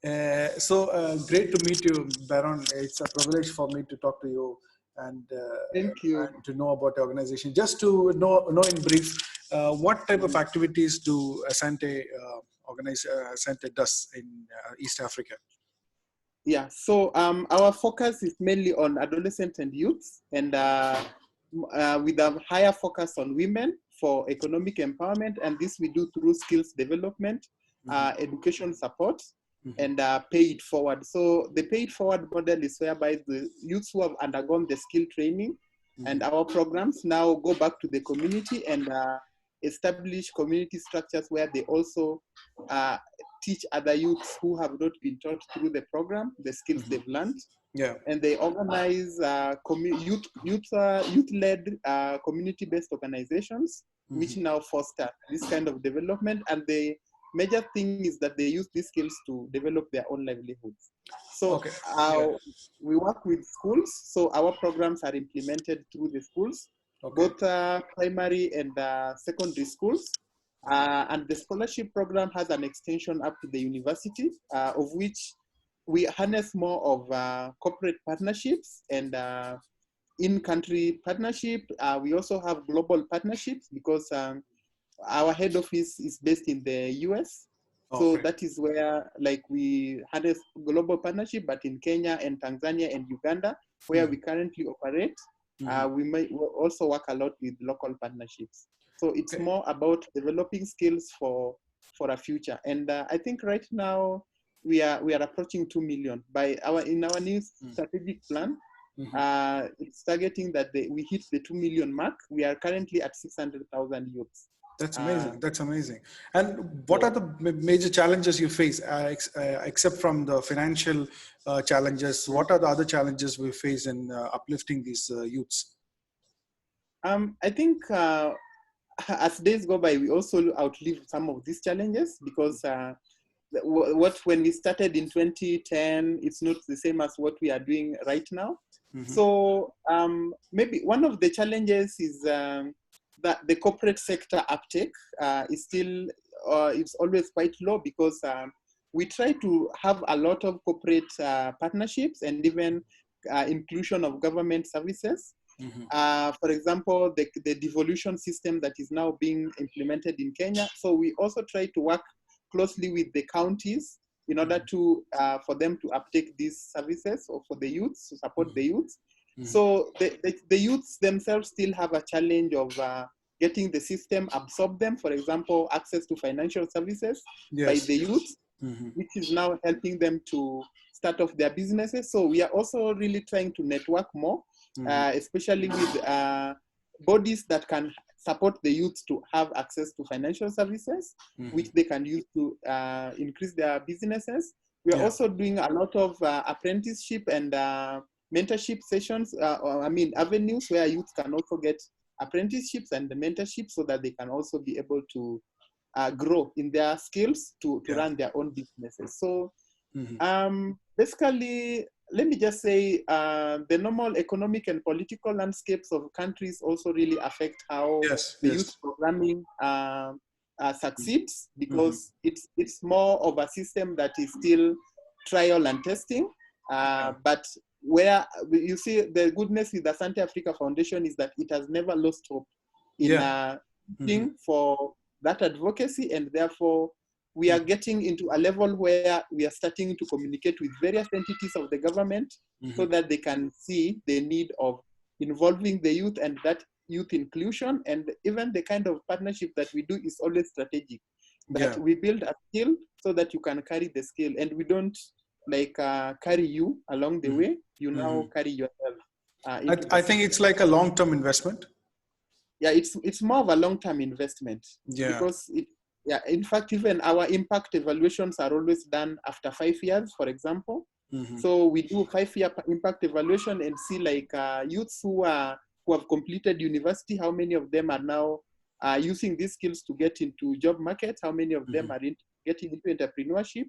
Great to meet you, Byron. It's a privilege for me to talk to you and, Thank you. and to know about the organization. Just to know in brief, what type of activities do Asante Asante does in East Africa? Yeah, so our focus is mainly on adolescents and youths, and with a higher focus on women for economic empowerment. And this we do through skills development, education support, and pay it forward. So the pay it forward model is whereby the youths who have undergone the skill training and our programs now go back to the community and establish community structures where they also teach other youths who have not been taught through the program the skills they've learned. Yeah. And they organize youth-led community-based organizations, which now foster this kind of development. And the major thing is that they use these skills to develop their own livelihoods. So we work with schools. So our programs are implemented through the schools, both primary and secondary schools. And the scholarship program has an extension up to the university, of which we harness more of corporate partnerships and in-country partnership. We also have global partnerships because our head office is based in the US. So that is where like we harness global partnership, but in Kenya and Tanzania and Uganda, where we currently operate, we may also work a lot with local partnerships. So it's more about developing skills for a future. And I think right now we are approaching 2 million in our new strategic plan. It's targeting that we hit the 2 million mark. We are currently at 600,000 youths. That's amazing. That's amazing. And what are the major challenges you face, except from the financial challenges? What are the other challenges we face in uplifting these youths? I think as days go by, we also outlive some of these challenges because when we started in 2010, it's not the same as what we are doing right now. So maybe one of the challenges is that the corporate sector uptake is still, it's always quite low because we try to have a lot of corporate partnerships and even inclusion of government services. For example, the devolution system that is now being implemented in Kenya. So we also try to work closely with the counties in order to for them to uptake these services or for the youths, to support the youths. So the youths themselves still have a challenge of getting the system absorb them. For example, access to financial services by the youth, which is now helping them to start off their businesses. So we are also really trying to network more, especially with bodies that can support the youth to have access to financial services, which they can use to increase their businesses. We are also doing a lot of apprenticeship and mentorship sessions, avenues where youth can also get apprenticeships and the mentorship so that they can also be able to grow in their skills to run their own businesses. So basically, let me just say the normal economic and political landscapes of countries also really affect how the youth programming succeeds, because it's more of a system that is still trial and testing. But where you see the goodness with the Asante Africa Foundation is that it has never lost hope in thing for that advocacy, and therefore we are getting into a level where we are starting to communicate with various entities of the government so that they can see the need of involving the youth and that youth inclusion. And even the kind of partnership that we do is always strategic, that we build a skill so that you can carry the skill, and we don't like carry you along the way. You now carry yourself. I think it's like a long-term investment. Yeah, it's more of a long-term investment because in fact, even our impact evaluations are always done after 5 years, for example. So we do 5-year impact evaluation and see like youths who have completed university, how many of them are now using these skills to get into job markets, how many of them are getting into entrepreneurship.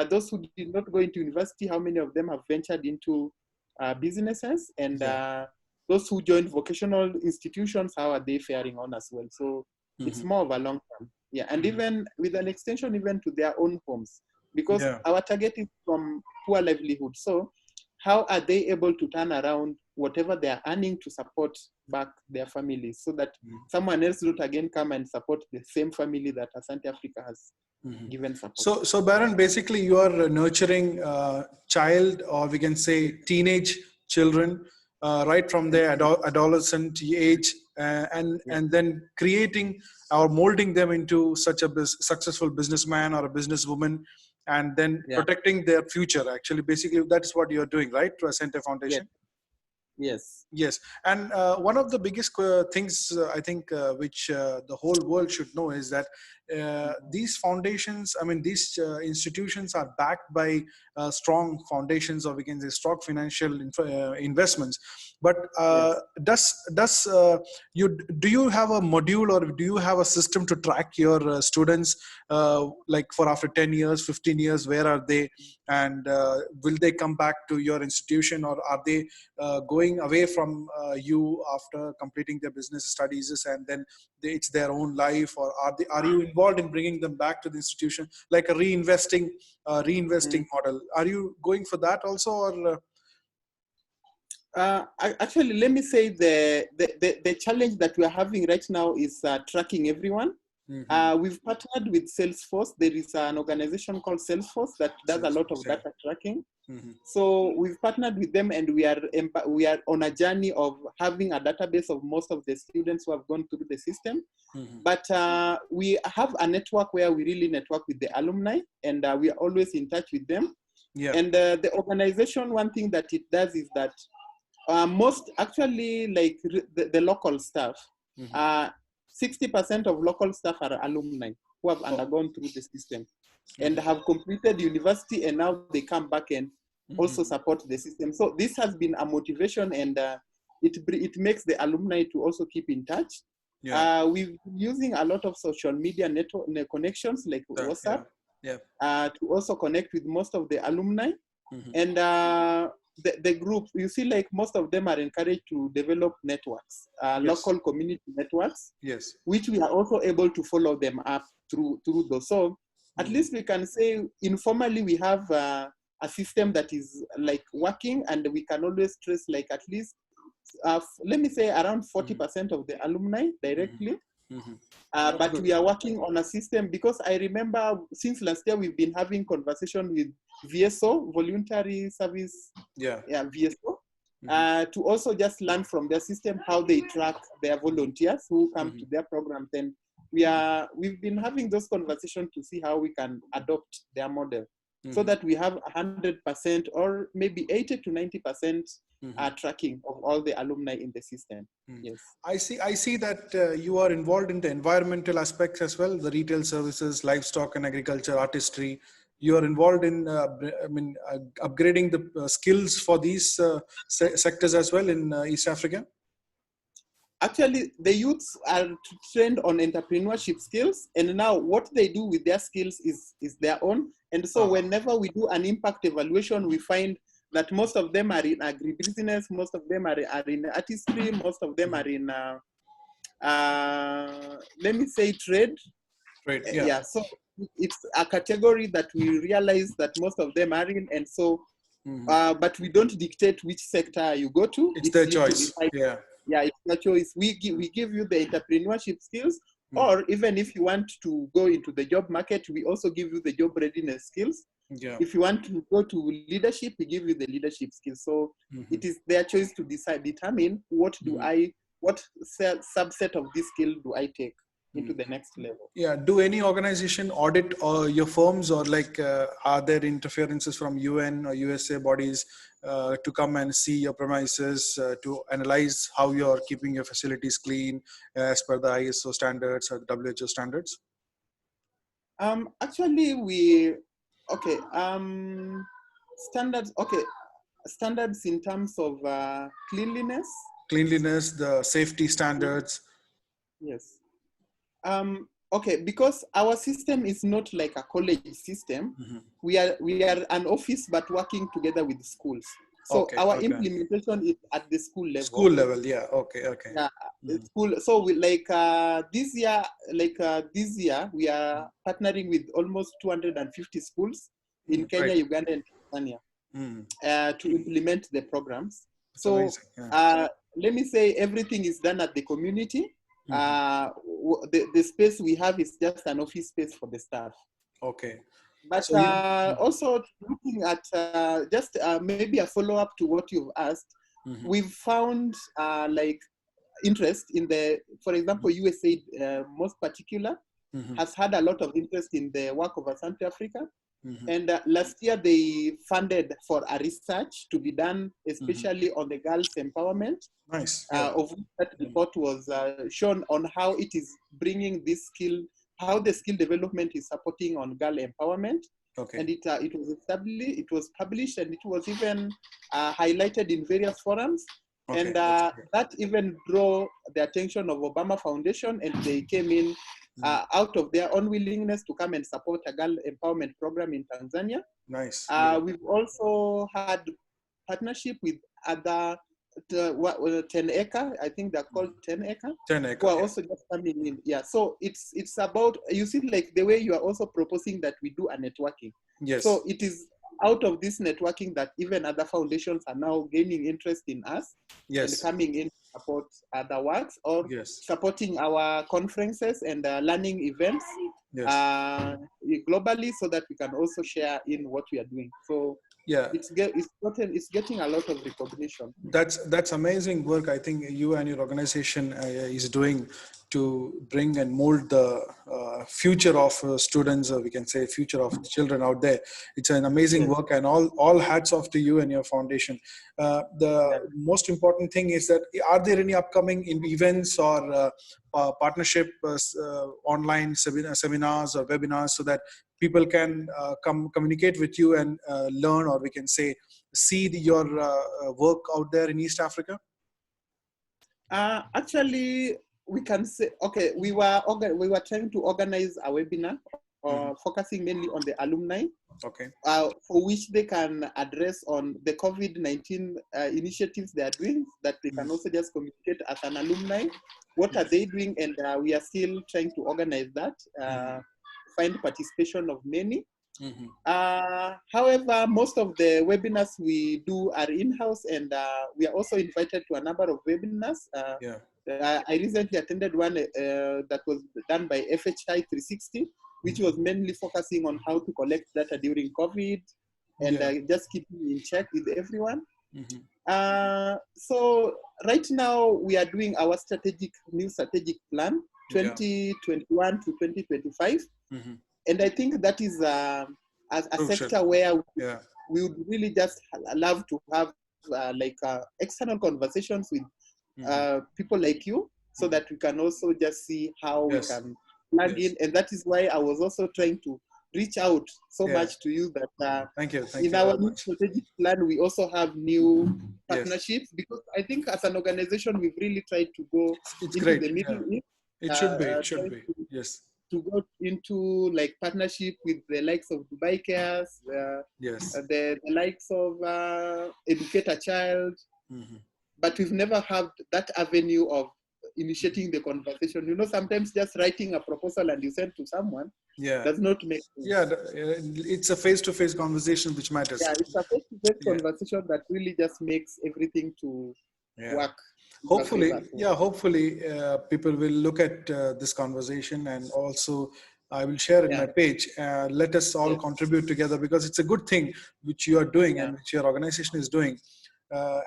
Those who did not go into university, how many of them have ventured into businesses, and those who joined vocational institutions, how are they faring on as well? So it's more of a long term. Yeah, and even with an extension even to their own homes. because Yeah. our target is from poor livelihood. So how are they able to turn around whatever they are earning to support back their families, so that someone else would again come and support the same family that Asante Africa has given support? So Byron, basically you are nurturing child, or we can say teenage children, right from their adolescent age, and then creating or molding them into such a successful businessman or a businesswoman, and then Yeah. protecting their future. Actually, basically that's what you're doing, right, to Asante Yes. Foundation. Yes. Yes, and one of the biggest things I think which the whole world should know is that these foundations, I mean, these institutions are backed by strong foundations, or we can say strong financial investments. But do you have a module, or do you have a system to track your students, like for after 10 years, 15 years, where are they, and will they come back to your institution, or are they going away from you after completing their business studies, and then it's their own life, or are you involved in bringing them back to the institution, like a reinvesting model? Are you going for that also, or Actually, let me say the challenge that we're having right now is tracking everyone. We've partnered with Salesforce. There is an organization called Salesforce that does a lot of data tracking. So we've partnered with them, and we are on a journey of having a database of most of the students who have gone through the system. But we have a network where we really network with the alumni, and we are always in touch with them. Yeah. And the organization, one thing that it does is that most actually, like the local staff, 60% of local staff are alumni who have undergone through the system and have completed university, and now they come back and also support the system. So this has been a motivation, and it makes the alumni to also keep in touch. We've been using a lot of social media network connections like WhatsApp to also connect with most of the alumni. And the group, you see, like most of them are encouraged to develop networks, local community networks, which we are also able to follow them up through those. So at least we can say informally we have a system that is like working, and we can always trace like at least, let me say around 40% of the alumni directly. But we are working on a system, because I remember since last year we've been having conversation with VSO, Voluntary Service, VSO, to also just learn from their system how they track their volunteers who come to their programs. And we've been having those conversations to see how we can adopt their model, so that we have 100% or maybe 80 to 90% tracking of all the alumni in the system. Yes, I see that you are involved in the environmental aspects as well, the retail services, livestock and agriculture, artistry. You are involved in upgrading the skills for these sectors as well in East Africa. Actually, the youths are trained on entrepreneurship skills, and now what they do with their skills is their own. And so whenever we do an impact evaluation, we find that most of them are in agribusiness, most of them are in artistry, most of them are in, let me say, trade. Yeah, so it's a category that we realize that most of them are in, and so, but we don't dictate which sector you go to. It's their choice. Yeah, it's their choice. We give you the entrepreneurship skills, or even if you want to go into the job market, we also give you the job readiness skills. If you want to go to leadership, we give you the leadership skills. So it is their choice to determine what subset of this skill do I take into the next level. Yeah. Do any organization audit your firms, or like are there interferences from UN or USA bodies to come and see your premises to analyze how you are keeping your facilities clean as per the ISO standards or the WHO standards? Actually, standards in terms of cleanliness. Cleanliness, the safety standards. Yes. Okay, because our system is not like a college system. We are an office, but working together with schools. So our implementation is at the school level. School level, yeah. Okay. Yeah, school. So we this year we are partnering with almost 250 schools. in Kenya, Right. Uganda, and Tanzania Mm. to implement the programs. It's So amazing. Yeah. let me say everything is done at the community. Mhm. The space we have is just an office space for the staff. Okay. But So you. also looking at just maybe a follow-up to what you've asked, Mhm. we've found like interest in the, for example, USAID most particular Mhm. has had a lot of interest in the work of Asante Africa. Mhm. And last year they funded for a research to be done, Mhm. especially on the girls' empowerment, Nice. Yeah. of which that Mm. report was shown on how it is bringing this skill, how the skill development is supporting on girl empowerment. Okay. And it was established, it was published, and it was even highlighted in various forums. Okay. And That's great. that even drew the attention of Obama Foundation, and they came in Mm. out of their own willingness to come and support a girl empowerment program in Tanzania. Nice. Great. We've also had partnership with other 10 acre, I think they're called 10 acre, 10 who acre. are Yeah. also just coming in. Yeah, so it's about, you see, like the way you are also proposing that we do a networking. Yes. So it is out of this networking that even other foundations are now gaining interest in us and Yes. coming in to support other works or Yes. supporting our conferences and learning events Yes. uh, globally, so that we can also share in what we are doing. So Yeah. it's getting a lot of recognition. That's amazing work. I think you and your organization is doing to bring and mold the future of students, or we can say future of children out there. It's an amazing Yes. work, and all hats off to you and your foundation. Yeah. The most important thing is that, are there any upcoming events or partnership online seminars or webinars, so that people can come communicate with you and learn, or we can say see your work out there in East Africa? Actually, we can say, okay, we were trying to organize a webinar Mm-hmm. focusing mainly on the alumni, Okay. for which they can address on the COVID-19 initiatives they are doing, that they can also just communicate as an alumni. What are they doing? And we are still trying to organize that, find participation of many. Mm-hmm. However, most of the webinars we do are in-house, and we are also invited to a number of webinars. Yeah. I recently attended one that was done by FHI 360, which was mainly focusing on how to collect data during COVID and Yeah. just keeping in check with everyone. Mm-hmm. So right now we are doing our new strategic plan, Yeah. 2021 to 2025. Mm-hmm. And I think that is a Crucial. sector where Yeah. we would really just love to have external conversations with Mm-hmm. people like you, so that we can also just see how we Yes. can plug Yes. in. And that is why I was also trying to reach out so Yeah. much to you that Thank you. Thank in you our very new much. strategic plan, we also have new Yes. partnerships, because I think as an organization, we've really tried to go It's into great. the Yeah. Middle East, It should be. It should trying be. Yes. to go into like partnership with the likes of Dubai Cares, Yes. the likes of Educate a Child, Mm-hmm. but we've never had that avenue of initiating the conversation. You know, sometimes just writing a proposal and you send to someone Yeah. does not make Yeah. sense. It's a face-to-face conversation which matters. Yeah, it's a face-to-face Yeah. conversation that really just makes everything to Yeah. work in your Hopefully, favor. So, yeah, hopefully people will look at this conversation, and also I will share in yeah, my page. Let us all yes, contribute together, because it's a good thing which you are doing yeah, and which your organization is doing.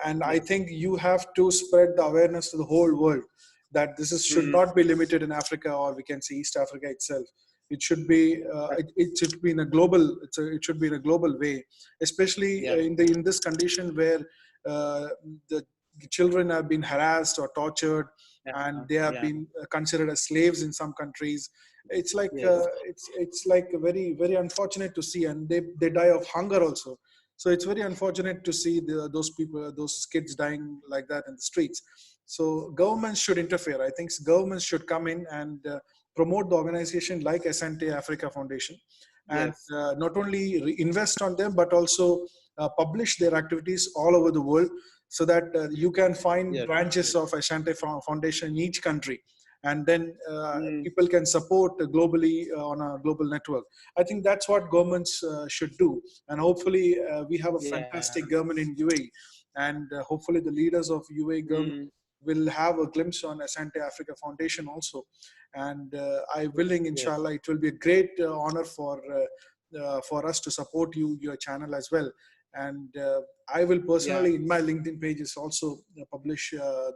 And I yes. think you have to spread the awareness to the whole world that should Mm, not be limited in Africa, or we can say East Africa itself. It should be it should be in a global. It should be in a global way, especially yeah, in this condition where the children have been harassed or tortured, yeah, and they have yeah, been considered as slaves in some countries. It's like yes, it's like very unfortunate to see, and they die of hunger also. So it's very unfortunate to see those people, those kids dying like that in the streets. So governments should interfere. I think governments should come in and promote the organization like Asante Africa Foundation, and yes, not only invest on them, but also publish their activities all over the world, so that you can find yes, branches of Asante Foundation in each country. and then Mm. people can support globally on a global network. I think that's what governments should do, and hopefully we have a Yeah. fantastic government in UAE, and hopefully the leaders of UAE government Mm. will have a glimpse on Asante Africa Foundation also. And I willing, Yes. inshallah, it will be a great honor for us to support your channel as well. And I will Yeah. personally, in my LinkedIn pages, also publish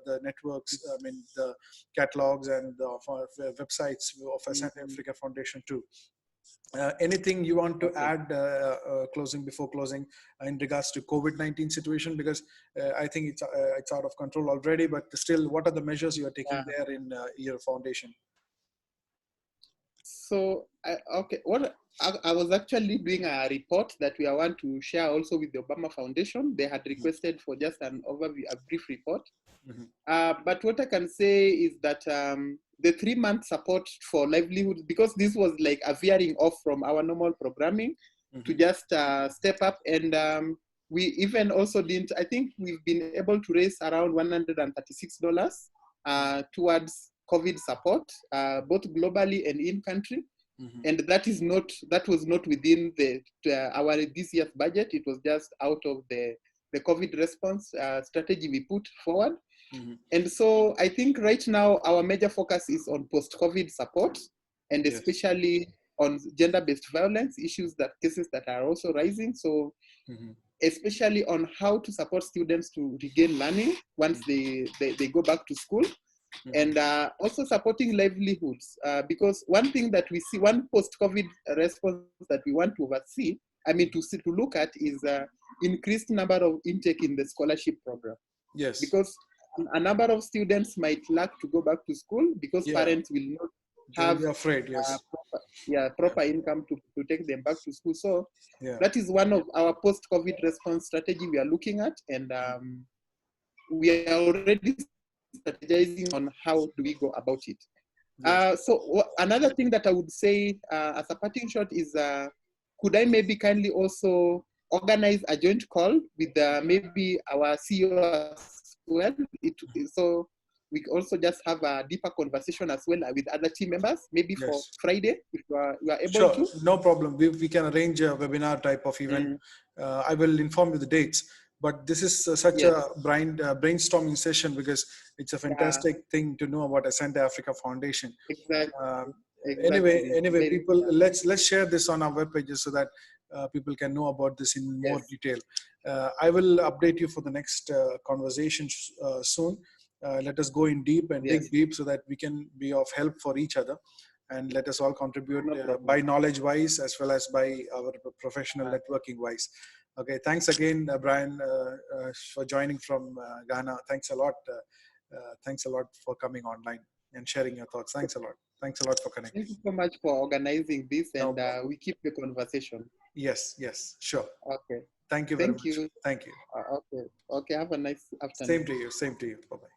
the networks, I mean, the catalogs and the websites of Asante Mm. Africa Foundation too. Anything you want to Okay. add closing before closing in regards to COVID-19 situation? Because I think it's out of control already, but still, what are the measures you are taking Yeah. there in your foundation? So, okay, what I was actually doing a report that we want to share also with the Obama Foundation. They had requested for just an overview, a brief report. Mm-hmm. But what I can say is that the 3-month support for livelihood, because this was like a veering off from our normal programming, Mm-hmm. to just step up. And we even also didn't, I think we've been able to raise around $136 towards COVID support, both globally and in country. Mm-hmm. And that was not within our this year's budget. It was just out of the COVID response strategy we put forward. Mm-hmm. And so I think right now our major focus is on post-COVID support, and Yes. especially on gender-based violence cases that are also rising. So Mm-hmm. especially on how to support students to regain learning once they go back to school. Mm-hmm. And also supporting livelihoods, because one thing that we see, one post-COVID response that we want to oversee, to look at, is increased number of intake in the scholarship program. Yes. Because a number of students might lack to go back to school because Yeah. parents will not They'll have be afraid. Yes. proper income to take them back to school. So Yeah. that is one of our post-COVID response strategy we are looking at, and we are already strategizing on how do we go about it. Yes. Another thing that I would say as a parting shot is, could I maybe kindly also organize a joint call with maybe our CEO as well? So we also just have a deeper conversation as well with other team members, maybe for Yes. Friday, if you are able Sure, to. no problem. We can arrange a webinar type of event. Mm. I will inform you the dates. But this is such Yes. a brainstorming session, because it's a Yeah. fantastic thing to know about Asante Africa Foundation. Exactly. Anyway, Very, people, yeah. let's share this on our web pages so that people can know about this in more Yes. detail. I will update you for the next conversation soon. Let us go in deep and dig Yes. deep so that we can be of help for each other, and let us all contribute No problem. by knowledge wise as well as by our professional networking wise. Okay, thanks again, Brian, for joining from Ghana. Thanks a lot. Thanks a lot for coming online and sharing your thoughts. Thanks a lot. Thanks a lot for connecting. Thank you so much for organizing this, No and problem. we keep the conversation. Yes, yes, sure. Okay. Thank you very Thank much. you. Thank you. Okay. Okay. Have a nice afternoon. Same to you. Same to you. Bye-bye.